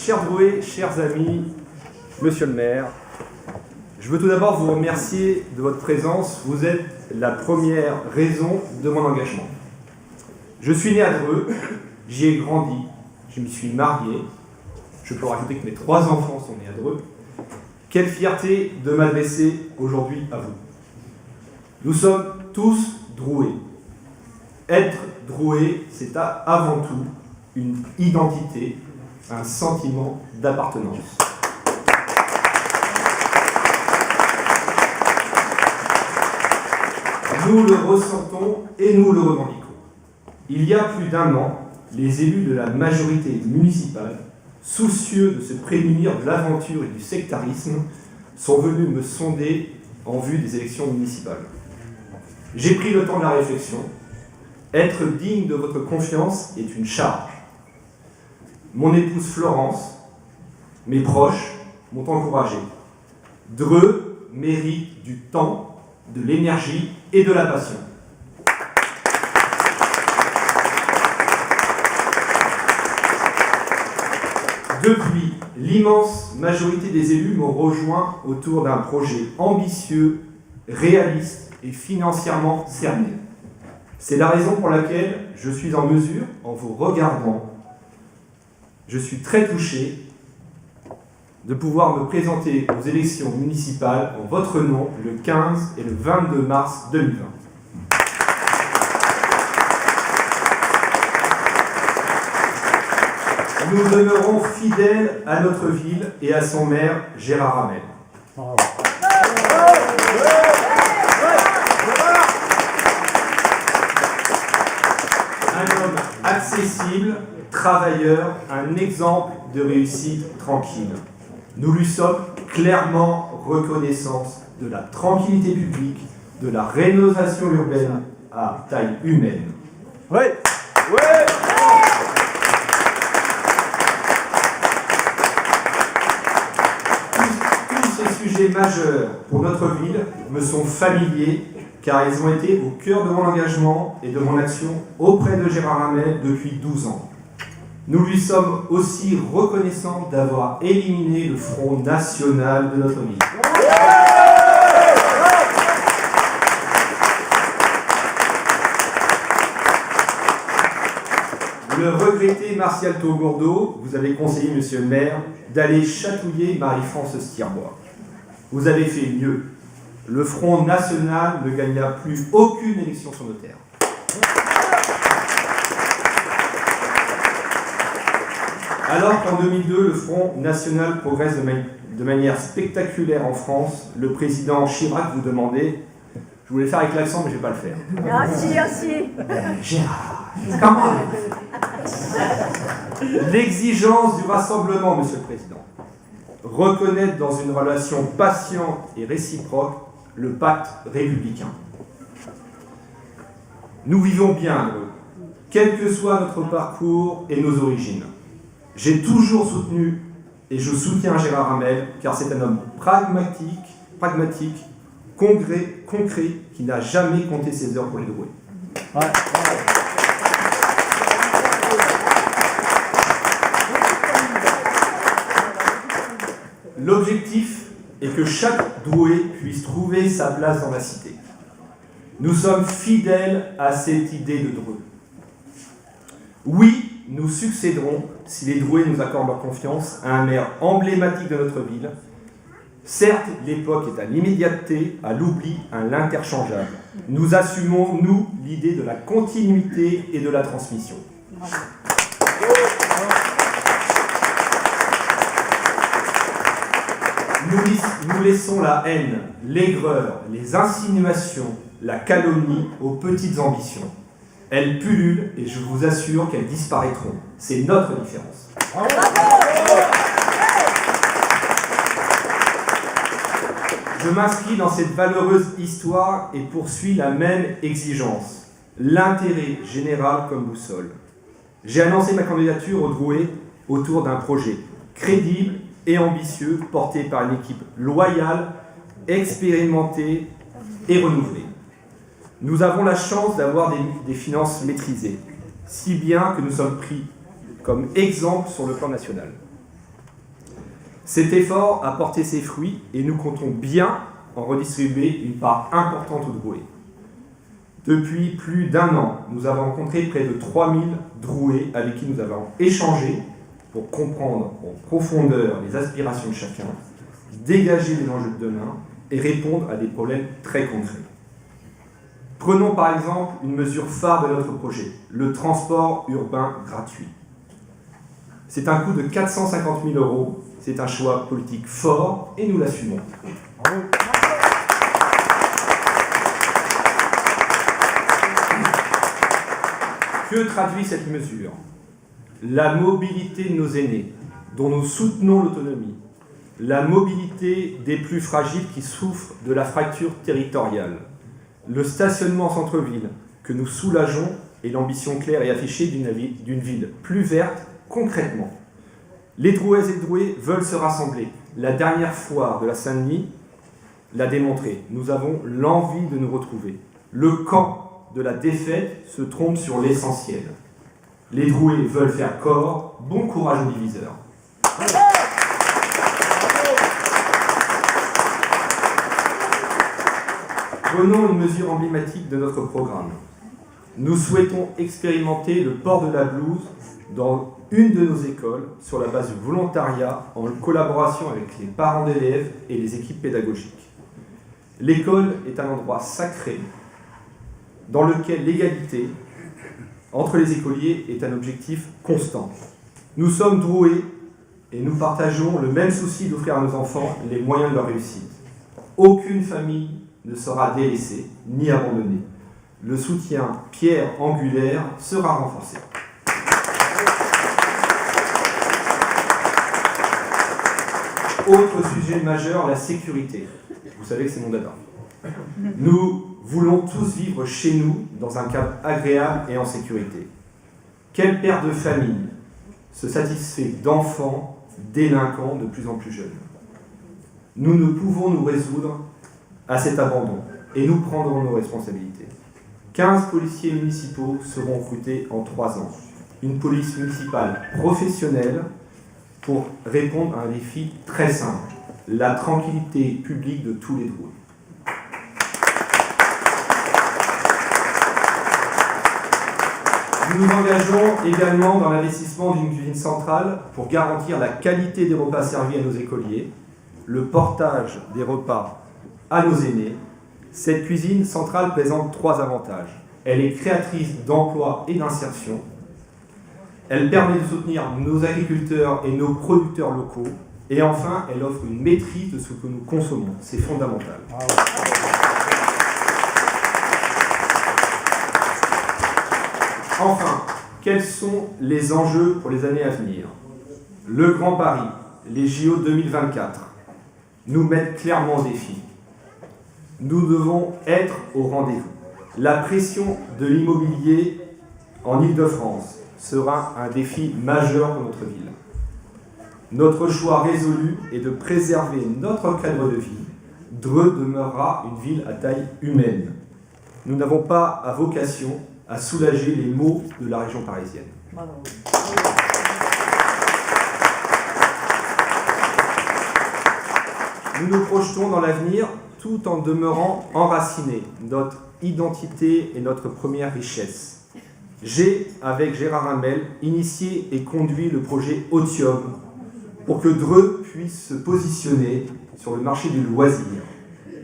Chers Drouais, chers amis, monsieur le maire, je veux tout d'abord vous remercier de votre présence. Vous êtes la première raison de mon engagement. Je suis né à Dreux, j'y ai grandi, je m'y suis marié. Je peux rajouter que mes 3 enfants sont nés à Dreux. Quelle fierté de m'adresser aujourd'hui à vous. Nous sommes tous Drouais. Être Drouais, c'est avant tout une identité, un sentiment d'appartenance. Nous le ressentons et nous le revendiquons. Il y a plus d'1 an, les élus de la majorité municipale, soucieux de se prémunir de l'aventure et du sectarisme, sont venus me sonder en vue des élections municipales. J'ai pris le temps de la réflexion. Être digne de votre confiance est une charge. Mon épouse Florence, mes proches m'ont encouragé. Dreux mérite du temps, de l'énergie et de la passion. Depuis, l'immense majorité des élus m'ont rejoint autour d'un projet ambitieux, réaliste et financièrement cerné. C'est la raison pour laquelle je suis en mesure, en vous regardant, je suis très touché de pouvoir me présenter aux élections municipales en votre nom le 15 et le 22 mars 2020. Nous demeurons fidèles à notre ville et à son maire, Gérard Hamel. Un homme accessible, travailleur, un exemple de réussite tranquille. Nous lui sommes clairement reconnaissants de la tranquillité publique, de la rénovation urbaine à taille humaine. Oui. Tous ces sujets majeurs pour notre ville me sont familiers car ils ont été au cœur de mon engagement et de mon action auprès de Gérard Hamel depuis 12 ans. Nous lui sommes aussi reconnaissants d'avoir éliminé le Front national de notre ville. Le regretté Martial Taugourdeau, vous avez conseillé, monsieur le maire, d'aller chatouiller Marie-France Stirbois. Vous avez fait mieux. Le Front national ne gagna plus aucune élection sur nos terres. Alors qu'en 2002, le Front national progresse de manière spectaculaire en France, le président Chirac vous demandait, je voulais le faire avec l'accent mais je ne vais pas le faire. Gérard, comment l'exigence du rassemblement, monsieur le président, reconnaître dans une relation patiente et réciproque le pacte républicain. Nous vivons bien, quel que soit notre parcours et nos origines. J'ai toujours soutenu et je soutiens Gérard Hamel car c'est un homme pragmatique, concret, qui n'a jamais compté ses heures pour les Drouais. Ouais. L'objectif est que chaque Drouais puisse trouver sa place dans la cité. Nous sommes fidèles à cette idée de Dreux. Oui, nous succéderons, si les Drouais nous accordent leur confiance, à un maire emblématique de notre ville. Certes, l'époque est à l'immédiateté, à l'oubli, à l'interchangeable. Nous assumons, nous, l'idée de la continuité et de la transmission. Nous laissons la haine, l'aigreur, les insinuations, la calomnie aux petites ambitions. Elles pullulent et je vous assure qu'elles disparaîtront. C'est notre différence. Je m'inscris dans cette valeureuse histoire et poursuis la même exigence. L'intérêt général comme boussole. J'ai annoncé ma candidature au Drouais autour d'un projet crédible et ambitieux porté par une équipe loyale, expérimentée et renouvelée. Nous avons la chance d'avoir des finances maîtrisées, si bien que nous sommes pris comme exemple sur le plan national. Cet effort a porté ses fruits et nous comptons bien en redistribuer une part importante aux Drouais. Depuis plus d'1 an, nous avons rencontré près de 3000 Drouais avec qui nous avons échangé pour comprendre en profondeur les aspirations de chacun, dégager les enjeux de demain et répondre à des problèmes très concrets. Prenons par exemple une mesure phare de notre projet, le transport urbain gratuit. C'est un coût de 450 000 €, c'est un choix politique fort et nous l'assumons. Que traduit cette mesure? La mobilité de nos aînés, dont nous soutenons l'autonomie, la mobilité des plus fragiles qui souffrent de la fracture territoriale, le stationnement en centre-ville que nous soulageons et l'ambition claire et affichée d'une ville plus verte concrètement. Les Drouaises et Drouais veulent se rassembler. La dernière foire de la Saint-Denis l'a démontré. Nous avons l'envie de nous retrouver. Le camp de la défaite se trompe sur l'essentiel. Les Drouais veulent faire corps. Bon courage aux diviseurs. Prenons une mesure emblématique de notre programme. Nous souhaitons expérimenter le port de la blouse dans une de nos écoles sur la base du volontariat en collaboration avec les parents d'élèves et les équipes pédagogiques. L'école est un endroit sacré dans lequel l'égalité entre les écoliers est un objectif constant. Nous sommes Drouais et nous partageons le même souci d'offrir à nos enfants les moyens de leur réussite. Aucune famille ne sera délaissée ni abandonnée. Le soutien pierre angulaire sera renforcé. Autre sujet majeur, la sécurité. Vous savez que c'est mon dada. Nous voulons tous vivre chez nous dans un cadre agréable et en sécurité. Quel père de famille se satisfait d'enfants délinquants de plus en plus jeunes? Nous ne pouvons nous résoudre à cet abandon et nous prendrons nos responsabilités. 15 policiers municipaux seront recrutés en 3 ans. Une police municipale professionnelle pour répondre à un défi très simple, la tranquillité publique de tous les Drouais. Nous nous engageons également dans l'investissement d'une cuisine centrale pour garantir la qualité des repas servis à nos écoliers, le portage des repas à nos aînés. Cette cuisine centrale présente 3 avantages. Elle est créatrice d'emplois et d'insertion. Elle permet de soutenir nos agriculteurs et nos producteurs locaux. Et enfin, elle offre une maîtrise de ce que nous consommons. C'est fondamental. Enfin, quels sont les enjeux pour les années à venir? Le Grand Paris, les JO 2024, nous mettent clairement au défi. Nous devons être au rendez-vous. La pression de l'immobilier en Île-de-France sera un défi majeur pour notre ville. Notre choix résolu est de préserver notre cadre de vie. Dreux demeurera une ville à taille humaine. Nous n'avons pas à vocation à soulager les maux de la région parisienne. Bravo. Nous nous projetons dans l'avenir tout en demeurant enracinés. Notre identité est notre première richesse. J'ai, avec Gérard Hamel, initié et conduit le projet Otium pour que Dreux puisse se positionner sur le marché du loisir,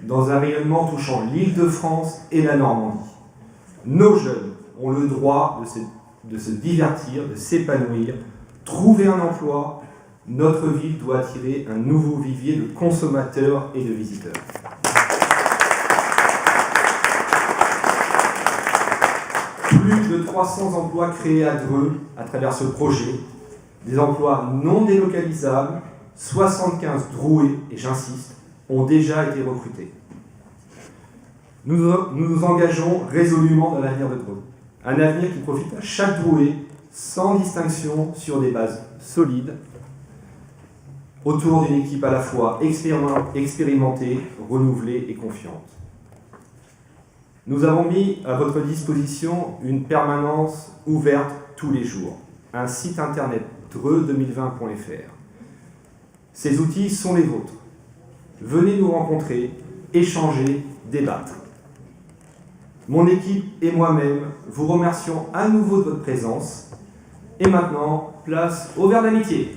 dans un rayonnement touchant l'Île-de-France et la Normandie. Nos jeunes ont le droit de se divertir, de s'épanouir, trouver un emploi. Notre ville doit attirer un nouveau vivier de consommateurs et de visiteurs. Plus de 300 emplois créés à Dreux à travers ce projet, des emplois non délocalisables, 75 Drouais, et j'insiste, ont déjà été recrutés. Nous nous engageons résolument dans l'avenir de Dreux. Un avenir qui profite à chaque Drouais, sans distinction, sur des bases solides, autour d'une équipe à la fois expérimentée, renouvelée et confiante. Nous avons mis à votre disposition une permanence ouverte tous les jours, un site internet dreux2020.fr. Ces outils sont les vôtres. Venez nous rencontrer, échanger, débattre. Mon équipe et moi-même vous remercions à nouveau de votre présence. Et maintenant, place au verre d'amitié.